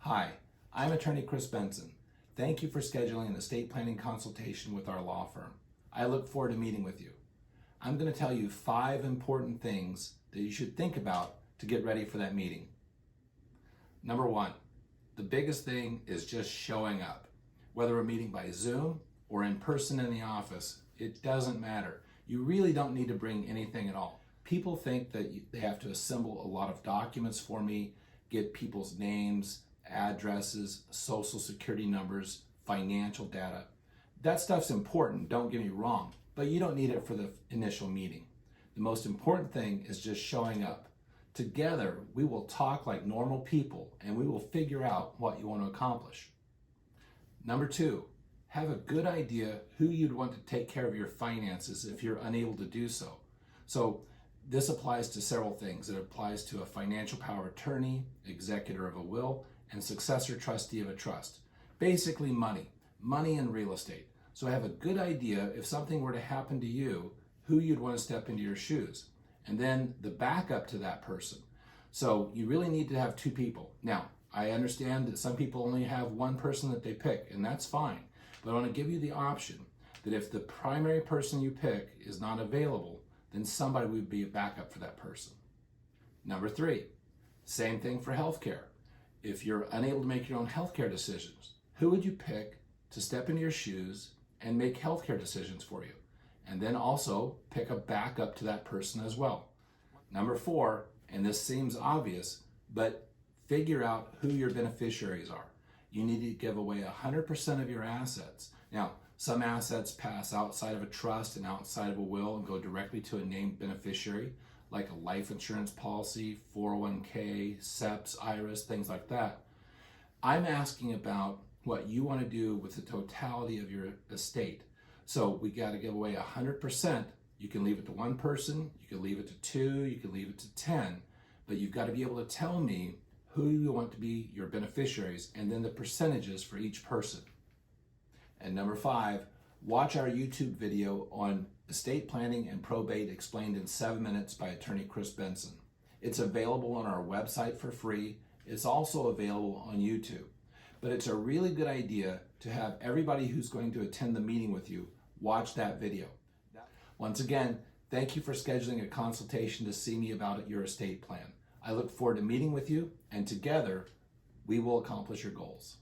Hi, I'm Attorney Chris Benson. Thank you for scheduling an estate planning consultation with our law firm. I look forward to meeting with you. I'm going to tell you 5 important things that you should think about to get ready for that meeting. Number 1, the biggest thing is just showing up. Whether we're meeting by Zoom or in person in the office, it doesn't matter. You really don't need to bring anything at all. People think that they have to assemble a lot of documents for me, get people's names, addresses, social security numbers, financial data. That stuff's important, don't get me wrong, but you don't need it for the initial meeting. The most important thing is just showing up. Together, we will talk like normal people and we will figure out what you want to accomplish. Number 2, have a good idea who you'd want to take care of your finances if you're unable to do so. So this applies to several things. It applies to a financial power of attorney, executor of a will, and successor trustee of a trust. Basically money and real estate. So have a good idea if something were to happen to you, who you'd want to step into your shoes. And then the backup to that person. So you really need to have 2 people. Now, I understand that some people only have one person that they pick, and that's fine. But I want to give you the option that if the primary person you pick is not available, then somebody would be a backup for that person. Number 3, same thing for healthcare. If you're unable to make your own healthcare decisions, who would you pick to step into your shoes and make healthcare decisions for you? And then also pick a backup to that person as well. Number 4, and this seems obvious, but figure out who your beneficiaries are. You need to give away 100% of your assets. Now, some assets pass outside of a trust and outside of a will and go directly to a named beneficiary, like a life insurance policy, 401k, SEPs, IRAs, things like that. I'm asking about what you want to do with the totality of your estate. So we got to give away 100%. You can leave it to one person, you can leave it to 2, you can leave it to 10, but you've got to be able to tell me who you want to be your beneficiaries and then the percentages for each person. And number 5, watch our YouTube video on estate planning and probate explained in 7 minutes by Attorney Chris Benson. It's available on our website for free. It's also available on YouTube. But it's a really good idea to have everybody who's going to attend the meeting with you watch that video. Once again, thank you for scheduling a consultation to see me about your estate plan. I look forward to meeting with you, and together we will accomplish your goals.